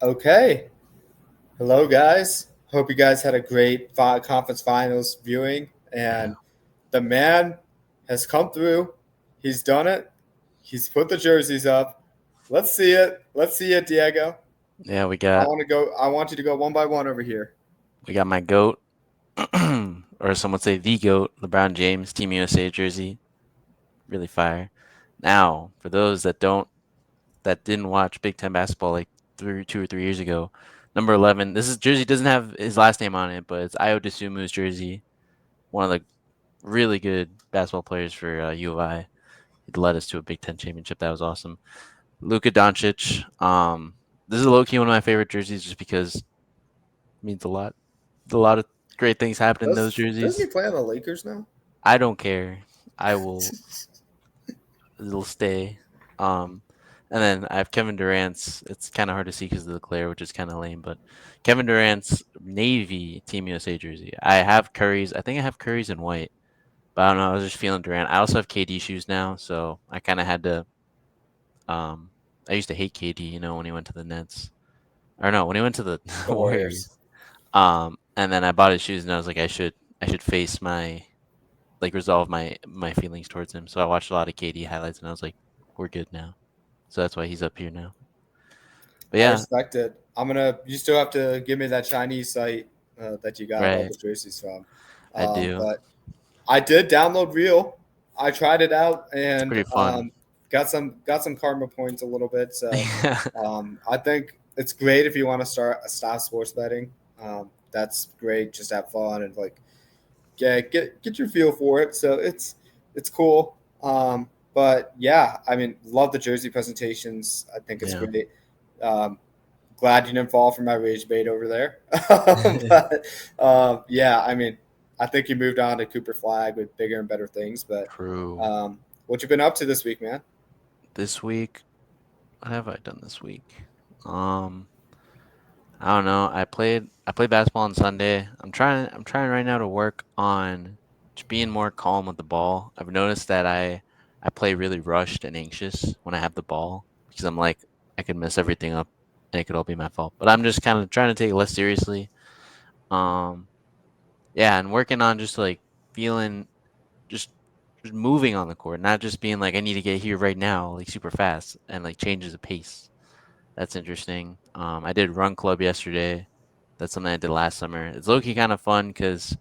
Okay. Hello, guys. Hope you guys had a great conference finals viewing. Yeah. And the man has come through. He's done it. He's put the jerseys up. Let's see it. Let's see it, Diego. Yeah, we I got want to go. I want you to go one by one over here. we got my goat, or some would say the goat, LeBron James, Team USA jersey. Really fire. Now, for those that didn't watch Big Ten basketball like 2 or 3 years ago, number 11. This is jersey doesn't have his last name on it, but it's Ayo Dosunmu's jersey. One of the really good basketball players for U of I. He led us to a Big Ten championship. That was awesome. Luka Doncic. This is low key one of my favorite jerseys just because it means a lot. A lot of great things happen in those Doesn't he jerseys. play on the Lakers now? I don't care. I will. It'll stay. Um, and then I have Kevin Durant's. It's kind of hard to see because of the glare, which is kind of lame. But Kevin Durant's Navy Team USA jersey. I have Curry's. I think I have Curry's in white. But I don't know. I was just feeling Durant. I also have KD shoes now, so I kind of had to. Um, I used to hate KD, when he went to the Nets, or no, when he went to the The Warriors. Warriors. And then I bought his shoes, and I was like, I should face my resolve my feelings towards him. So I watched a lot of KD highlights, and I was like, we're good now. So that's why he's up here now. But I yeah, respect it. I'm gonna. You still have to give me that Chinese site that you got all right, the jerseys from. I do. But I did download Real. I tried it out It's and pretty fun. got some karma points a little bit. So I think it's great if you want to stop sports betting. That's great. Just have fun and like get your feel for it. So it's cool. But yeah, I mean, love the jersey presentations. I think it's Yeah. great. Um, glad you didn't fall for my rage bait over there. But yeah, I mean, I think you moved on to Cooper Flag with bigger and better things. But True. um, what you been up to this week, man? This week, what have I done this week? Um, I don't know. I played basketball on Sunday. I'm trying right now to work on just being more calm with the ball. I've noticed that I play really rushed and anxious when I have the ball because I'm like I could mess everything up and it could all be my fault. But I'm just kind of trying to take it less seriously. Um, yeah, and working on just like feeling just just moving on the court, not just being like I need to get here right now, like super fast and like changes the pace. That's interesting. I did run club yesterday. That's something I did last summer. It's low key kind of fun because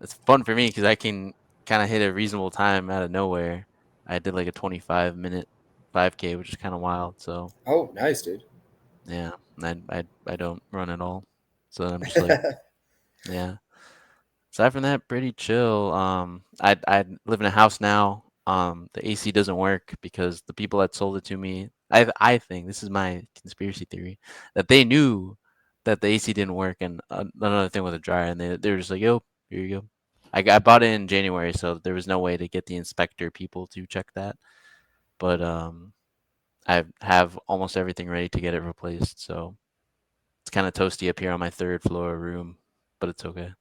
it's fun for me because I can kind of hit a reasonable time out of nowhere. I did like a 25-minute 5K, which is kind of wild. So Oh, nice, dude. yeah, I don't run at all. So I'm just like, yeah. Aside from that, pretty chill. I live in a house now. The AC doesn't work because the people that sold it to me, I think this is my conspiracy theory, that they knew that the AC didn't work, and another thing with a dryer, and they were just like, "Yo, here you go." I bought it in January, so there was no way to get the inspector people to check that. But I have almost everything ready to get it replaced, so it's kind of toasty up here on my third floor room, but it's okay.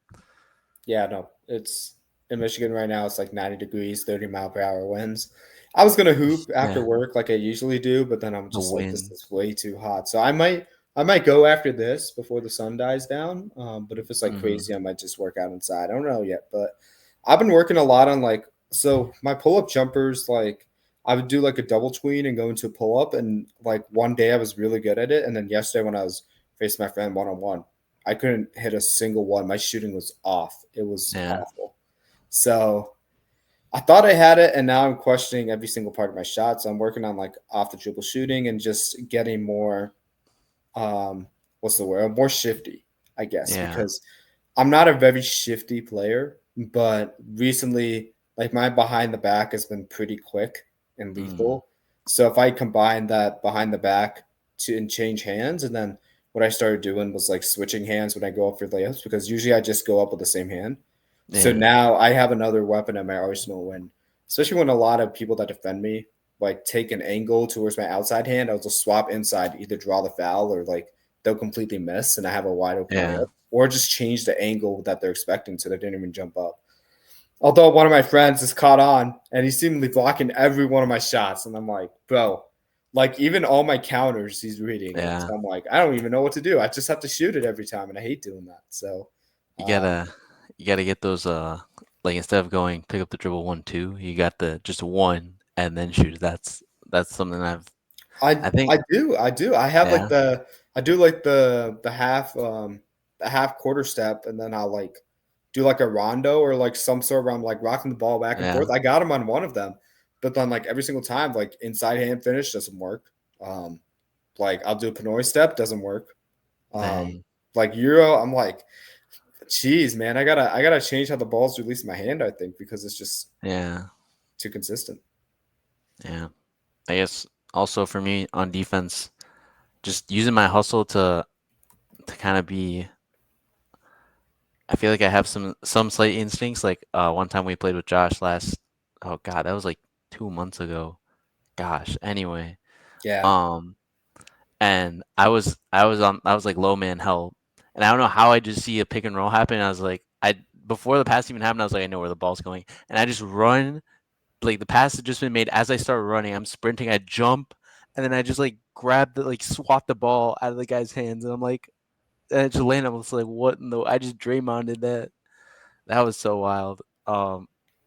Yeah, no, it's in Michigan right now. It's like 90 degrees, 30-mile-per-hour winds. I was gonna hoop after Yeah, work like I usually do, but then I'm the just like, this wind. is way too hot. So I might go after this before the sun dies down. But if it's like Hmm. crazy, I might just work out inside. I don't know yet, but I've been working a lot on like so my pull up jumpers. Like I would do like a double tween and go into a pull up, and like one day I was really good at it, and then yesterday when I was facing my friend one on one, I couldn't hit a single one. My shooting was off. It was Yeah. awful. So I thought I had it, and now I'm questioning every single part of my shot. So I'm working on like off the dribble shooting and just getting more um what's the word? More shifty, I guess, Yeah. because I'm not a very shifty player, but recently like my behind the back has been pretty quick and Mm. lethal. So if I combine that behind the back to and change hands, and then what I started doing was like switching hands when I go up for layups because usually I just go up with the same hand. So Yeah. now I have another weapon at my arsenal when, especially when a lot of people that defend me like take an angle towards my outside hand, I'll just swap inside, either draw the foul or like they'll completely miss and I have a wide open Yeah. layup, or just change the angle that they're expecting so they didn't even jump up. Although one of my friends is caught on and he's seemingly blocking every one of my shots, and I'm like, bro, like even all my counters, he's reading it. Yeah. So I'm like, I don't even know what to do. I just have to shoot it every time, and I hate doing that. So, You um, gotta you gotta get those like instead of going pick up the dribble 1-2, you got the just one and then shoot. That's something I I think I do I do I have like yeah, the I do like the half quarter step, and then I'll like do like a rondo or like some sort of I'm like rocking the ball back and yeah, forth. I got him on one of them, but then like every single time, like inside hand finish doesn't work. Um, like I'll do a Pinoy step, doesn't work. Um, dang. like Euro, I'm like, geez, man, I gotta change how the ball's released in my hand. I think because it's just Yeah, too consistent. yeah. I guess also for me on defense, just using my hustle to kind of be I feel like I have some slight instincts. Like one time we played with Josh last oh God, that was like 2 months ago. Gosh. Anyway. Yeah, Um and I was like low man help. And I don't know how I just see a pick and roll happen. I was like I before the pass even happened, I was like, I know where the ball's going. And I just run like the pass had just been made as I start running. I'm sprinting, I jump, and then I just like grab the like swat the ball out of the guy's hands, and I'm like, and I just land. I was like, what in the? I just Draymonded that. That was so wild.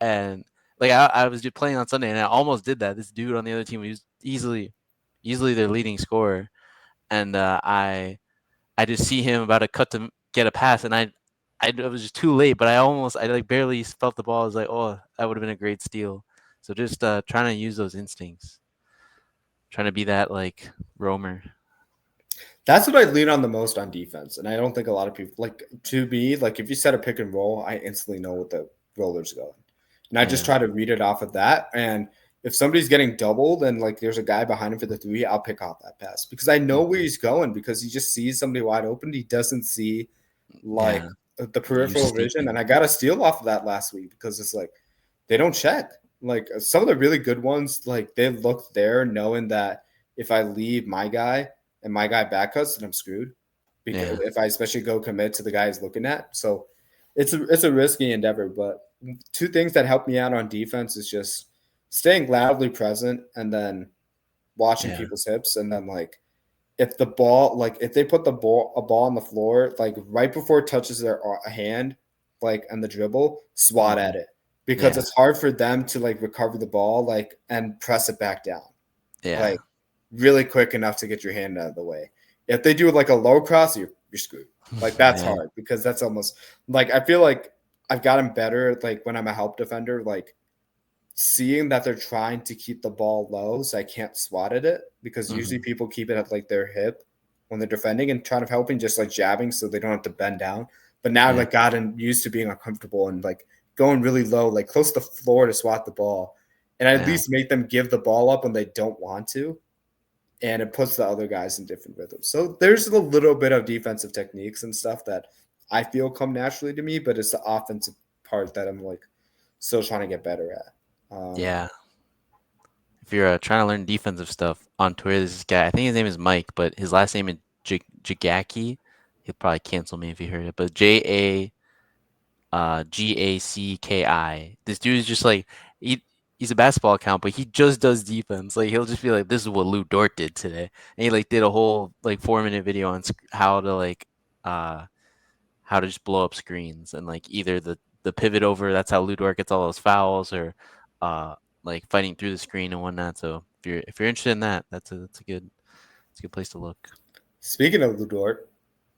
And like I was just playing on Sunday, and I almost did that. This dude on the other team was easily their leading scorer, and I just see him about to cut to get a pass, and I it was just too late, but I like barely felt the ball. I was like, oh, that would have been a great steal. So just trying to use those instincts, trying to be that like roamer. that's what I lean on the most on defense, and I don't think a lot of people like to be like if you set a pick and roll, I instantly know what the roller's going, and I just Yeah. try to read it off of that. And if somebody's getting doubled and like there's a guy behind him for the three, I'll pick off that pass because I know where Hmm. he's going because he just sees somebody wide open. He doesn't see like Yeah. the You peripheral vision, and sneaking. I got a steal off of that last week because it's like they don't check. Like some of the really good ones, like they look there knowing that if I leave my guy and my guy back cuts, then I'm screwed. Because Yeah. if I especially go commit to the guy he's looking at, so it's a risky endeavor. But two things that help me out on defense is just staying loudly present and then watching Yeah. people's hips, and then like if the ball like if they put the ball a ball on the floor like right before it touches their hand like on the dribble swat Hmm. at it because Yeah. it's hard for them to like recover the ball like and press it back down Yeah. like really quick enough to get your hand out of the way. If they do like a low cross, you're screwed. Like that's Yeah. hard because that's almost like I feel like I've gotten better like when I'm a help defender like seeing that they're trying to keep the ball low so I can't swat at it because usually Hmm. people keep it at like their hip when they're defending and trying to helping just like jabbing so they don't have to bend down. But now I've Yeah. like gotten used to being uncomfortable and like going really low, like close to the floor to swat the ball. And I at Yeah. least make them give the ball up when they don't want to. And it puts the other guys in different rhythms. So there's a little bit of defensive techniques and stuff that I feel come naturally to me, but it's the offensive part that I'm like still trying to get better at. Yeah. If you're trying to learn defensive stuff on Twitter, there's this guy. I think his name is Mike, but his last name is Jagaki. He'll probably cancel me if he heard it. But Gacki. This dude is just like he he's a basketball account, but he just does defense. Like he'll just be like, "This is what Lou Dort did today," and he like did a whole like 4 minute video on uh how to just blow up screens and like either the pivot over. That's how Lou Dort gets all those fouls, or uh like fighting through the screen and whatnot. So if you're interested in that, that's a good place to look. Speaking of Ludort,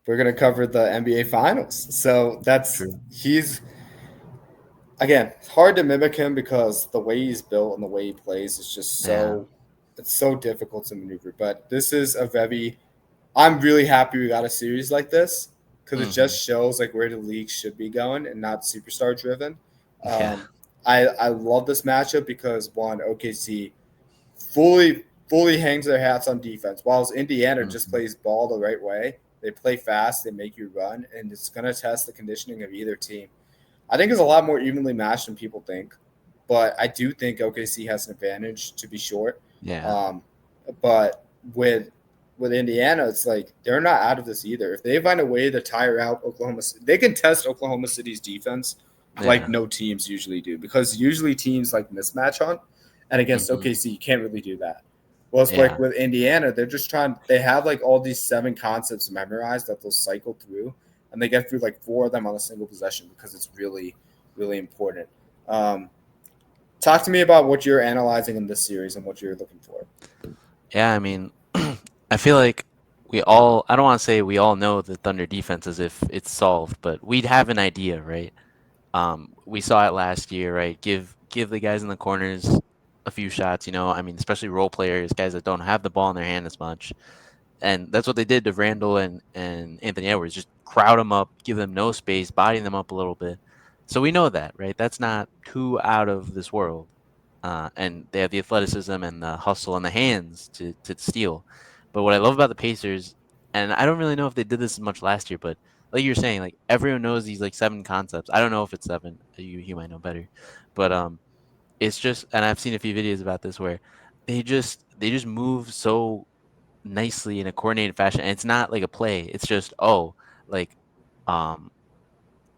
we're going to cover the NBA Finals. So that's True. he's again it's hard to mimic him because the way he's built and the way he plays is just Yeah. so it's so difficult to maneuver. But this is a very I'm really happy we got a series like this because it Hmm. just shows like where the league should be going and not superstar driven. Yeah. Um, I love this matchup because one OKC fully hangs their hats on defense, whilst Indiana just Hmm. plays ball the right way. They play fast, they make you run, and it's going to test the conditioning of either team. I think it's a lot more evenly matched than people think, but I do think OKC has an advantage to be short. Yeah. Um, but with with Indiana, it's like they're not out of this either. If they find a way to tire out Oklahoma, they can test Oklahoma City's defense like Yeah. no teams usually do because usually teams like mismatch hunt, and against Hmm. OKC you can't really do that. Well, it's like Yeah. with Indiana, they're just trying. They have like all these 7 concepts memorized that they'll cycle through, and they get through like 4 of them on a single possession because it's really, really important. Um, Talk to me about what you're analyzing in this series and what you're looking for. Yeah, I mean, I feel like we all, I don't want to say we all know the Thunder defense as if it's solved, but we'd have an idea, right? We saw it last year, right? Give the guys in the corners a few shots, you know. I mean, especially role players, guys that don't have the ball in their hand as much. And that's what they did to Randall and Anthony Edwards. Just crowd them up, give them no space, body them up a little bit. So we know that, right? That's not too out of this world. And they have the athleticism and the hustle and the hands to steal. But what I love about the Pacers, and I don't really know if they did this as much last year, but like you're saying, like everyone knows these like 7 concepts. I don't know if it's 7. You might know better, but it's just, and I've seen a few videos about this where they just move so nicely in a coordinated fashion. And it's not like a play. It's just, oh, like um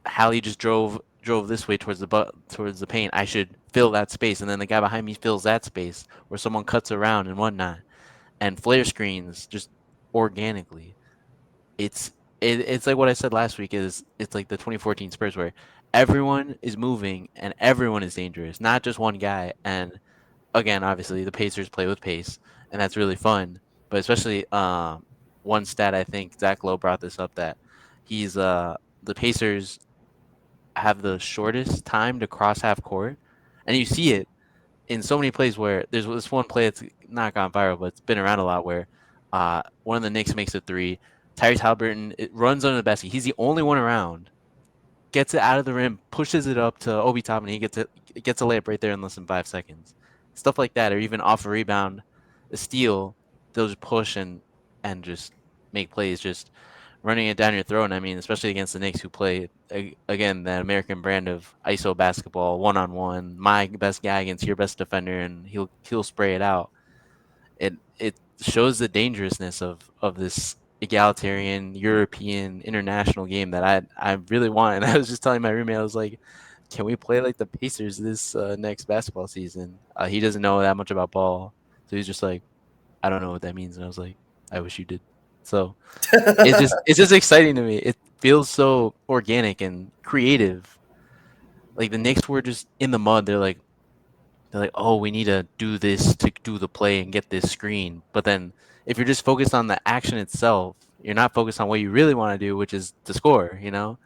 Hallie just drove this way towards the paint. I should fill that space, and then the guy behind me fills that space, or someone cuts around and whatnot, and flare screens just organically. It's it's like what I said last week. Is it's like the 2014 Spurs where everyone is moving and everyone is dangerous, not just one guy. And again, obviously the Pacers play with pace, and that's really fun. But especially one stat, I think Zach Lowe brought this up, that he's the Pacers have the shortest time to cross half court, and you see it in so many plays where there's this one play that's not gone viral, but it's been around a lot where one of the Knicks makes a three. Tyrese Halliburton, it runs under the basket. He's the only one around, gets it out of the rim, pushes it up to Obi Toppin, and he gets a layup right there in less than 5 seconds. Stuff like that, or even off a rebound, a steal, they'll just push and just make plays, just running it down your throat. And I mean, especially against the Knicks, who play again that American brand of ISO basketball, 1-on-1, my best guy against your best defender, and he'll spray it out. It shows the dangerousness of this egalitarian European international game that I really want. And I was just telling my roommate, I was like, can we play like the Pacers this next basketball season? He doesn't know that much about ball, so he's just like, I don't know what that means. And I was like, I wish you did. So it's just exciting to me. It feels so organic and creative. Like the Knicks were just in the mud. They're like, oh, we need to do this to do the play and get this screen. But then if you're just focused on the action itself, you're not focused on what you really want to do, which is to score, you know?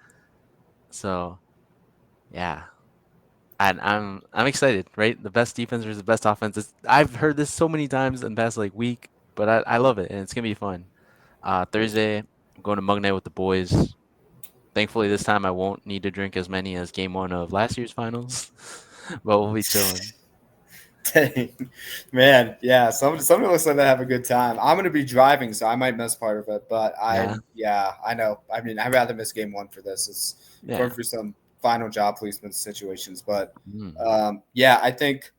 So yeah. And I'm excited, right? The best defense versus the best offense. I've heard this so many times in the past like week, but I love it and it's gonna be fun. Thursday, I'm going to Mug Night with the boys. Thankfully, this time I won't need to drink as many as game one of last year's finals, but we'll be chilling. Dang. Man, yeah, somebody looks like they have a good time. I'm gonna be driving, so I might miss part of it. But Yeah, yeah, I know. I mean, I'd rather miss game one for this. It's going yeah. through some final job placement situations, but Mm. yeah, I think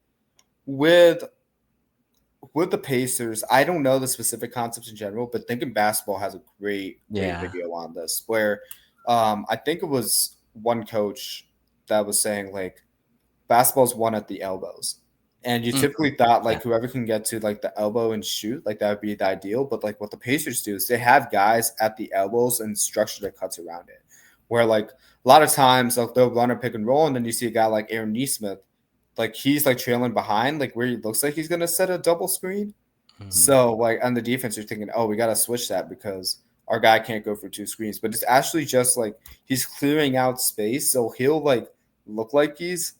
with the Pacers, I don't know the specific concepts in general, but thinking basketball has a great Yeah. video on this where I think it was one coach that was saying like basketball's won at the elbows. And you Mm. typically thought Yeah. like whoever can get to like the elbow and shoot, like that would be the ideal. But like what the Pacers do is they have guys at the elbows and structure their cuts around it. Where like a lot of times they'll run a pick and roll, and then you see a guy like Aaron Nesmith, like he's like trailing behind, like where he looks like he's gonna set a double screen. Hmm. So like on the defense, you're thinking, oh, we gotta switch that because our guy can't go for 2 screens. But it's actually just like he's clearing out space, so he'll like look like he's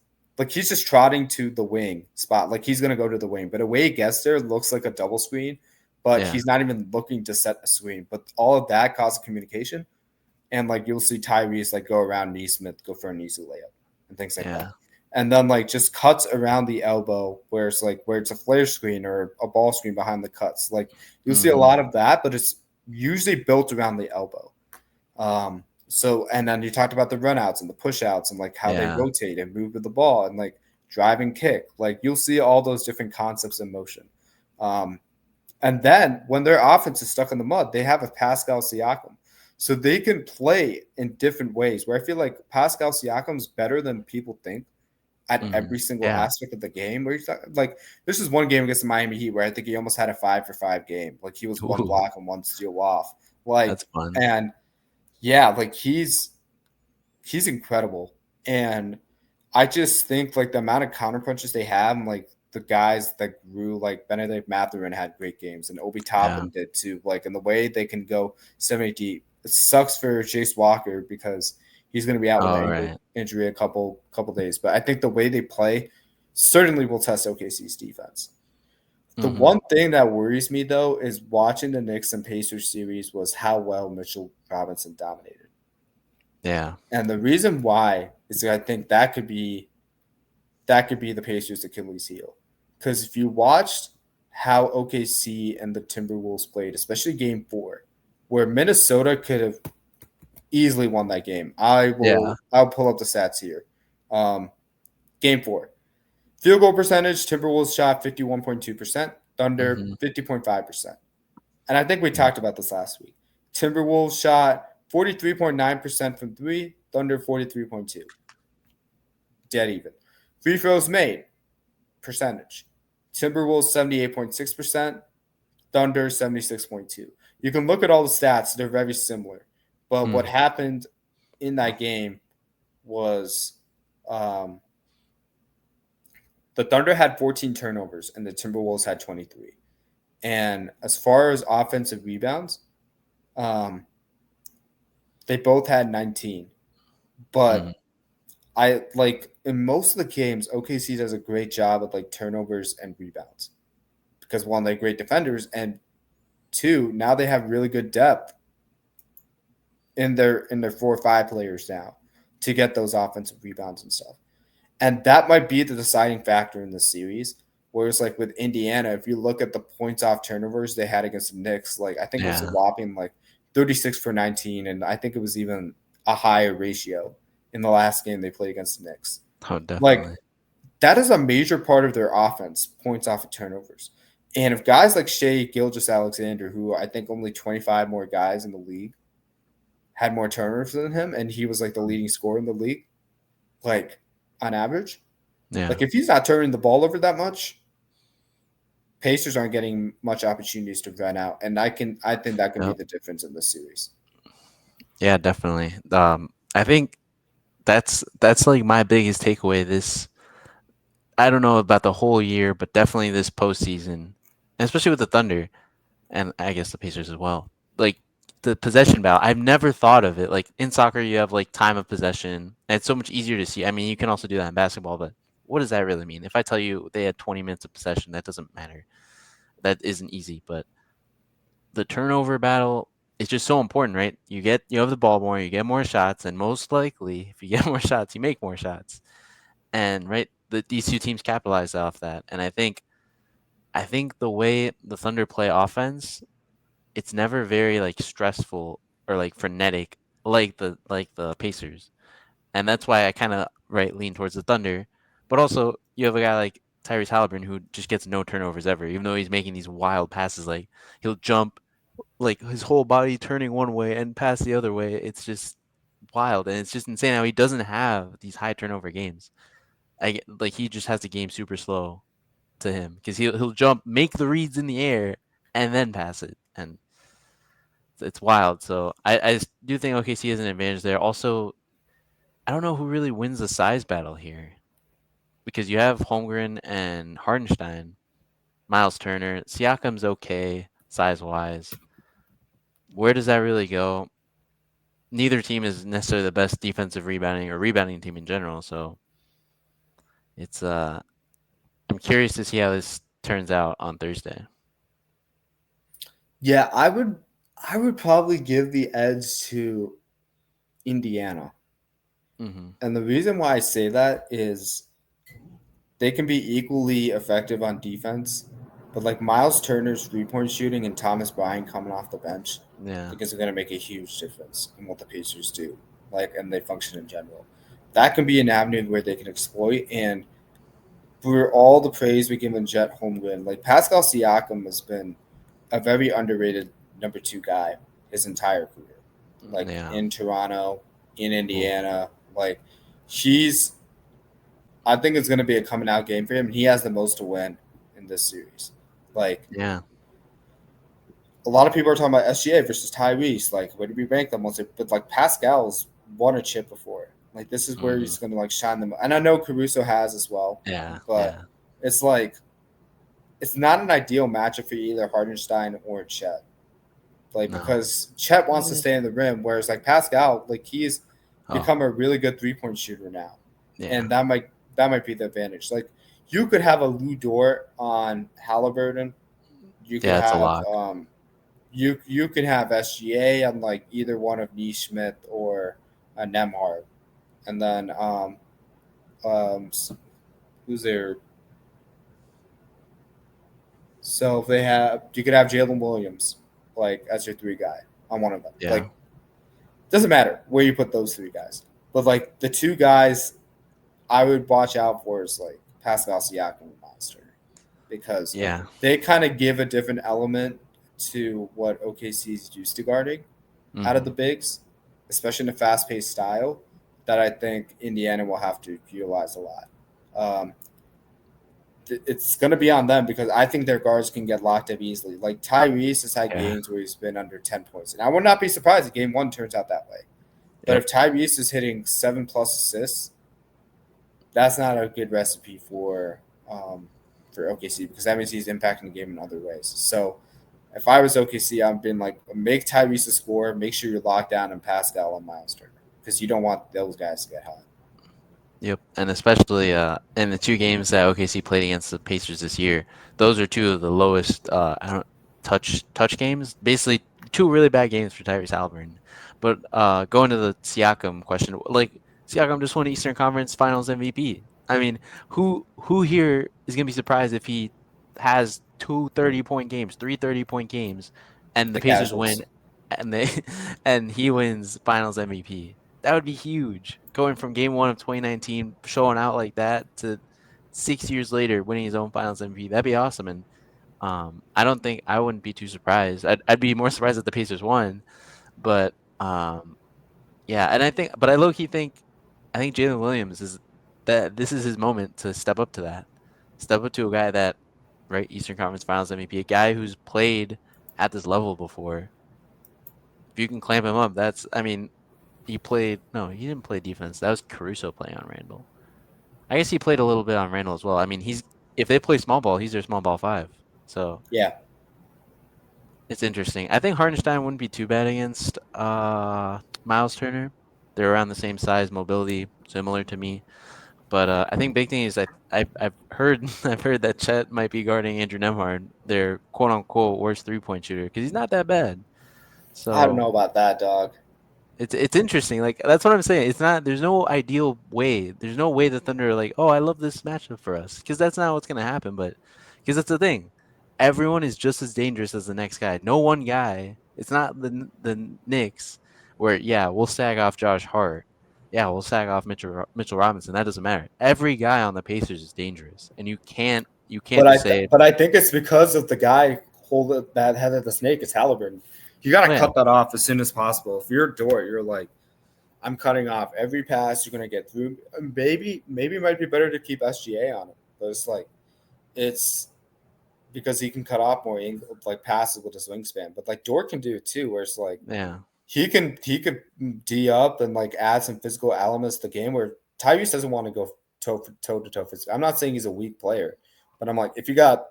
just trotting to the wing spot, like he's gonna go to the wing. But the way he gets there looks like a double screen, but Yeah. he's not even looking to set a screen. But all of that causes communication, and like you'll see Tyrese like go around Neesmith, go for an easy layup, and things like that. Yeah. And then like just cuts around the elbow where it's like where it's a flare screen or a ball screen behind the cuts. Like you'll see a Hmm. lot of that, but it's usually built around the elbow. So and then you talked about the runouts and the pushouts and like how they Yeah. rotate and move with the ball and like drive and kick. Like you'll see all those different concepts in motion. Um, and then when their offense is stuck in the mud, they have a Pascal Siakam. So they can play in different ways. Where I feel like Pascal Siakam's better than people think at Hmm. every single Yeah. aspect of the game. Where he's like, this is one game against the Miami Heat where I think he almost had a 5-for-5 game. Like he was one Ooh, block and one steal off. Like, that's fun. and yeah, like he's incredible. And I just think like the amount of counter punches they have, and like the guys that grew, like Benedict Mathurin had great games, and Obi Yeah. Toppin did too. Like in the way they can go 70 deep. It sucks for Chase Walker because he's going to be out with Oh, an ankle right. injury a couple days. But I think the way they play certainly will test OKC's defense. The Hmm. one thing that worries me though is watching the Knicks and Pacers series was how well Mitchell Robinson dominated. Yeah. And the reason why is that I think that could be the Pacers' Achilles heel. Because if you watched how OKC and the Timberwolves played, especially game 4, where Minnesota could have easily won that game. Yeah. I'll pull up the stats here. Um, game 4. Field goal percentage, Timberwolves shot 51.2%, Thunder Hmm. 50.5%. And I think we Yeah. talked about this last week. Timberwolves shot 43.9% from 3, Thunder 43.2. Dead even. Free throws made, percentage. Timberwolves 78.6%, Thunder 76.2. You can look at all the stats, they're very similar. But what Mm. happened in that game was um, the Thunder had 14 turnovers and the Timberwolves had 23. And as far as offensive rebounds, um, they both had 19. Mm. But I like in most of the games, OKC does a great job with like turnovers and rebounds because one, they're great defenders, and two, now they have really good depth in their 4 or 5 players now to get those offensive rebounds and stuff. And that might be the deciding factor in this series. Whereas like with Indiana, if you look at the points off turnovers they had against the Knicks, like I think it was a Yeah. whopping like 36 for 19, and I think it was even a higher ratio in the last game they played against the Knicks. Oh, Like definitely. that is a major part of their offense, points off of turnovers. And if guys like Shea Gilgis Alexander, who I think only 25 more guys in the league had more turnovers than him, and he was like the Mm. leading scorer in the league, like on average, Yeah. like if he's not turning the ball over that much, Pacers aren't getting much opportunities to run out, and I think that can be Yep. the difference in this series. Yeah, definitely. I think that's like my biggest takeaway this I don't know about the whole year, but definitely this postseason, and especially with the Thunder and I guess the Pacers as well. Like the possession battle, I've never thought of it. Like in soccer, you have like time of possession, and it's so much easier to see. I mean, you can also do that in basketball, but what does that really mean? If I tell you they had 20 minutes of possession, that doesn't matter. That isn't easy, but the turnover battle is just so important, right? You have the ball more, you get more shots, and most likely, if you get more shots, you make more shots. And right, these two teams capitalize off that. And I think the way the Thunder play offense, it's never very like stressful or like frenetic like the Pacers. And that's why I kind of right lean towards the Thunder. But also, you have a guy like Tyrese Halliburton who just gets no turnovers ever, even though he's making these wild passes. Like he'll jump like his whole body turning one way and pass the other way. It's just wild, and it's just insane how he doesn't have these high turnover games. Like he just has the game super slow to him because he'll jump, make the reads in the air, and then pass it, and it's wild. So I do think OKC has an advantage there. Also, I don't know who really wins the size battle here because you have Holmgren and Hardenstein, Miles Turner, Siakam's okay size wise. Where does that really go? Neither team is necessarily the best defensive rebounding or rebounding team in general. So it's I'm curious to see how this turns out on Thursday. Yeah, I would probably give the edge to Indiana. Hmm. And the reason why I say that is they can be equally effective on defense, but like Miles Turner's 3-point shooting and Thomas Bryant coming off the bench, I Yeah. think is going to make a huge difference in what the Pacers do, like and they function in general. That can be an avenue where they can exploit. And for all the praise we give in Jet Holmgren, like Pascal Siakam has been a very underrated number 2 guy his entire career, like Yeah. in Toronto, in Ooh. Indiana, like he's I think it's going to be a coming out game for him. He has the most to win in this series. Like Yeah. a lot of people are talking about SGA versus Tyrese. Like where do we rank them? But like Pascal's won a chip before. Like this is where Hmm. he's going to like shine them. And I know Caruso has as well, Yeah. but Yeah. it's like it's not an ideal matchup for either Hardenstein or Chet. Like No. because Chet wants to Eh, stay in the rim, whereas like Pascal, like he's Oh. become a really good 3 point shooter now, Yeah. and that might be the advantage. Like you could have a Lou Dort on Halliburton. You could Yeah. It's a have lock. you can have SGA on like either one of Neesmith or a Nemhard, and then um who's there? So if they have you could have Jalen Williams like as your three guy on one of them. Yeah. Like doesn't matter where you put those three guys, but like the two guys I would watch out for is like Pascal Siakam and Miles Turner because Yeah. they kind of give a different element to what OKC is used to guarding out of the Hmm. bigs, especially in a fast paced style that I think Indiana will have to utilize a lot. Um, it's going to be on them because I think their guards can get locked up easily. Like Tyrese has had Yeah. games where he's been under 10 points. And I would not be surprised if game one turns out that way. But Yep. if Tyrese is hitting 7+ assists, that's not a good recipe um, for OKC because that means he's impacting the game in other ways. So if I was OKC, I've been like, make Tyrese a score, make sure you're locked down and Pascal and Miles Turner because you don't want those guys to get hot. Yep, and especially in the two games that OKC played against the Pacers this year, those are two of the lowest I don't touch games. Basically, two really bad games for Tyrese Halliburton. But going to the Siakam question, like Siakam just won Eastern Conference Finals MVP. I mean, who here is gonna be surprised if he has two 30-point games, three 30-point games, and the The Pacers win, casuals. and they and he wins Finals MVP? That would be huge. Going from game one of 2019, showing out like that, to 6 years later winning his own Finals MVP. That'd be awesome. And I don't think I wouldn't be too surprised. I'd be more surprised if the Pacers won, but yeah. And but I low key think, I think Jalen Williams is that this is his moment to step up to that, step up to a guy that, right, Eastern Conference Finals MVP, a guy who's played at this level before. If you can clamp him up, that's, I mean, he played. No, he didn't play defense. That was Caruso playing on Randall. I guess he played a little bit on Randall as well. I mean, if they play small ball, he's their small ball five. So Yeah. it's interesting. I think Hardenstein wouldn't be too bad against Miles Turner. They're around the same size, mobility similar to me. But I think big thing is I've heard I've heard that Chet might be guarding Andrew Nemhard, their quote unquote worst 3-point shooter, because he's not that bad. I don't So know about that, dog. it's interesting. Like that's what I'm saying. It's not. There's no ideal way. There's no way the Thunder are like, oh, I love this matchup for us, because that's not what's gonna happen. But because that's the thing, everyone is just as dangerous as the next guy. No one guy. It's not the Knicks where, yeah, we'll sag off Josh Hart. Yeah, we'll sag off Mitchell Robinson. That doesn't matter. Every guy on the Pacers is dangerous, and you can't just say, But I think it's because of the guy hold that head of the snake is Halliburton. You got oh to yeah, cut that off as soon as possible. If you're a door, you're like, I'm cutting off every pass you're gonna get through. Maybe it might be better to keep SGA on it, but it's like it's because he can cut off more like passes with his wingspan. But like Dort can do it too, where it's like yeah, he could D up and like add some physical elements to the game where Tyrese doesn't want to go toe to toe. I'm not saying he's a weak player, but I'm like if you got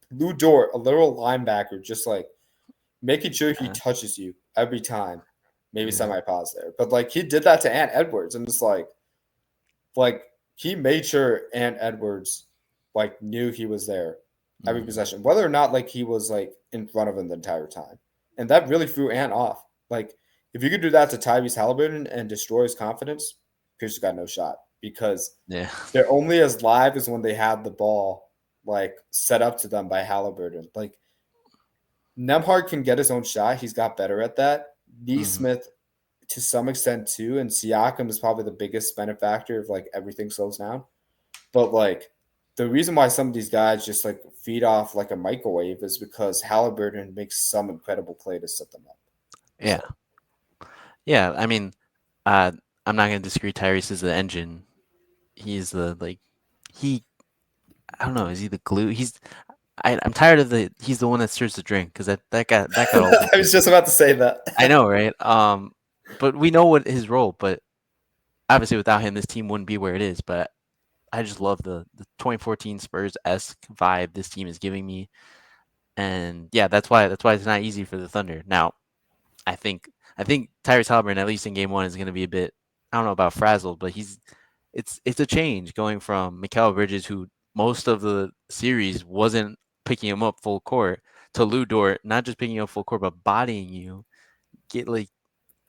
Lou Dort, a literal linebacker, just like making sure he yeah, touches you every time. Maybe yeah. semi pause there, but like he did that to Ant Edwards, and it's like he made sure Ant Edwards like knew he was there every Hmm. possession, whether or not like he was like in front of him the entire time, and that really threw Ant off. Like if you could do that to Tyrese Halliburton and destroy his confidence, Pierce got no shot because Yeah. they're only as live as when they have the ball like set up to them by Halliburton. Like Nemhard can get his own shot. He's got better at that. Hmm. Neesmith to some extent too, and Siakam is probably the biggest benefactor of like everything slows down. But like the reason why some of these guys just like feed off like a microwave is because Halliburton makes some incredible play to set them up. Yeah. So Yeah. I mean, uh, I'm not gonna disagree. Tyrese is the engine. He's the, like, he I don't know. Is he the glue? I'm tired of the he's the one that stirs the drink because that got old I quickly. was just about to say that. I know, right? But we know what his role. But obviously, without him, this team wouldn't be where it is. But I just love the 2014 Spurs esque vibe this team is giving me, and yeah, that's why it's not easy for the Thunder. Now, I think I think Tyrese Halliburton, at least in Game 1, is going to be a bit, I don't know about frazzled, but it's a change going from Mikal Bridges, who most of the series wasn't picking him up full court, to Lou Dort, not just picking you up full court, but bodying you. Get like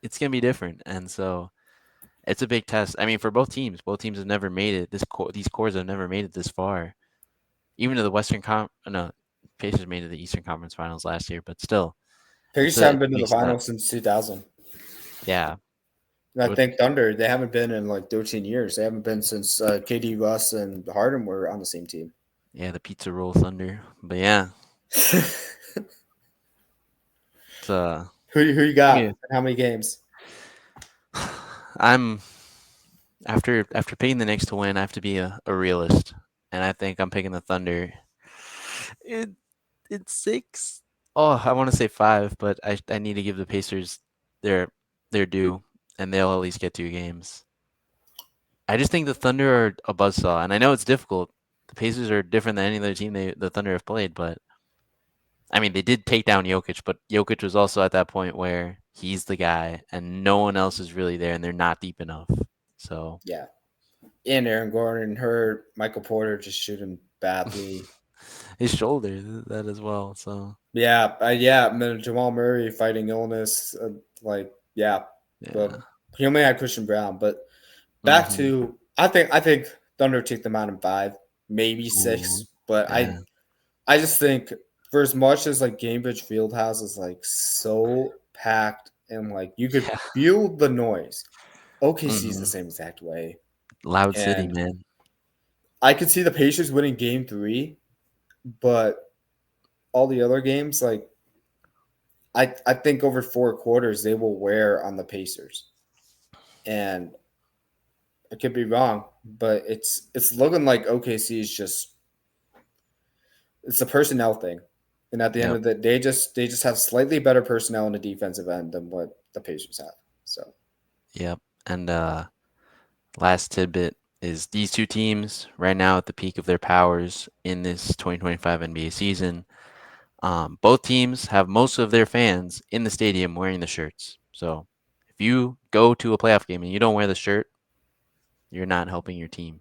it's gonna be different, and so it's a big test. I mean, for both teams, have never made it. These cores have never made it this far, even to the Western No, Pacers made it to the Eastern Conference Finals last year, but still, Pacers haven't it's a been to the big step. finals since 2000. Yeah, And I with think Thunder, they haven't been in like 13 years. They haven't been since KD, Russ, and Harden were on the same team. yeah the Pizza Roll Thunder, but yeah, it's Who you give me got? How many games? I'm after picking the Knicks to win, I have to be a realist, and I think I'm picking the Thunder. It it's 6. Oh, I want to say 5, but I need to give the Pacers their their due, and they'll at least get 2 games. I just think the Thunder are a buzzsaw, and I know it's difficult. The Pacers are different than any other team the Thunder have played, but I mean they did take down Jokic, but Jokic was also at that point where he's the guy, and no one else is really there, and they're not deep enough. So Yeah. And Aaron Gordon hurt. Michael Porter just shooting badly. his shoulder that as well. So Yeah. Jamal Murray fighting illness. Yeah. But yeah. he only had Christian Brown. But back Hmm. to, I think Thunder take them out in 5, maybe Ooh, 6. But yeah. I just think for as much as like Cambridge Fieldhouse is like so packed and like you could Yeah. feel the noise. OKC is the Hmm. same exact way. Loud city, And man. I could see the Pacers winning game 3, but all the other games, like I think over 4 quarters they will wear on the Pacers. And I could be wrong, but it's looking like OKC is just it's a personnel thing. And at the end Yep. of the day, they just have slightly better personnel in the defensive end than what the Pacers have. So Yep. And last tidbit is these two teams right now at the peak of their powers in this 2025 NBA season. Both teams have most of their fans in the stadium wearing the shirts. So if you go to a playoff game and you don't wear the shirt, you're not helping your team.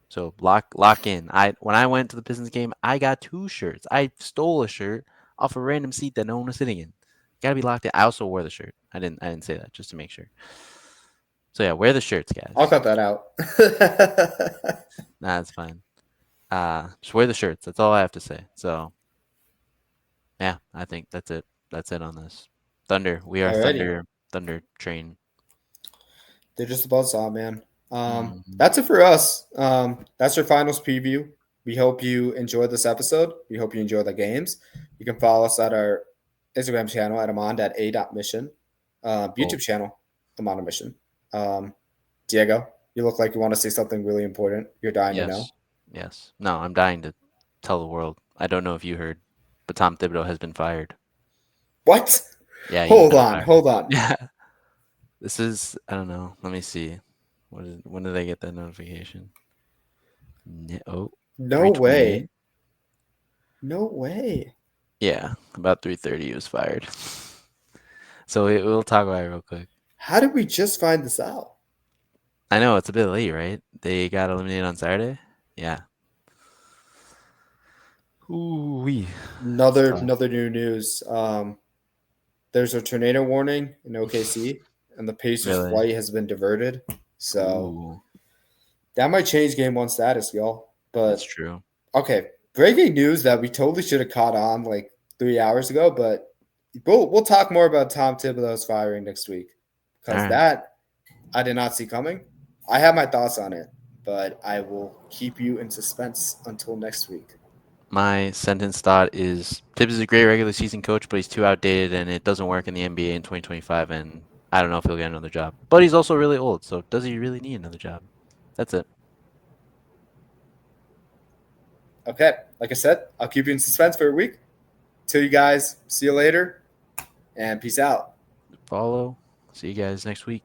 So lock in. I when I went to the Pistons game, I got 2 shirts. I stole a shirt off a random seat that no one was sitting in. Gotta be locked in. I also wore the shirt. I didn't say that just to make sure. So yeah, wear the shirts, I'll guys. cut that out. Nah, it's fine. Just wear the shirts. That's all I have to say. So yeah, I think that's it. That's it on this. Thunder. We are Alrighty. Thunder train. They're just a buzzsaw, man. Hmm. That's it for us. That's our finals preview. We hope you enjoyed this episode. We hope you enjoy the games. You can follow us at our Instagram channel at amond@a.mission, Oh YouTube channel, Amond Mission. Um, Diego, you look like you want to say something really important. You're dying to know. yes, yes. No, I'm dying to tell the world. I don't know if you heard, but Tom Thibodeau has been fired. What? Yeah, he's Hold been on, fired. hold on. Yeah. This is I don't know. Let me see. When did I get that notification? Oh, No 3:28. way. No way. Yeah, about 3:30 he was fired. So we'll talk about it real quick. How did we just find this out? I know it's a bit late, right? They got eliminated on Saturday. Yeah. Ooh wee. It's Another tough. another new news. There's a tornado warning in OKC, and the Pacers' Really? flight has been diverted. So Ooh, that might change Game 1 status, y'all. that's But true. okay, breaking news that we totally should have caught on like 3 hours ago. But we'll talk more about Tom Thibodeau's firing next week All because right. that I did not see coming. I have my thoughts on it, but I will keep you in suspense until next week. My sentence thought is Tibbs is a great regular season coach, but he's too outdated and it doesn't work in the NBA in 2025. And I don't know if he'll get another job. But he's also really old. So does he really need another job? That's it. Okay, like I said, I'll keep you in suspense for a week. Till you guys, see you later, and peace out. Follow. See you guys next week.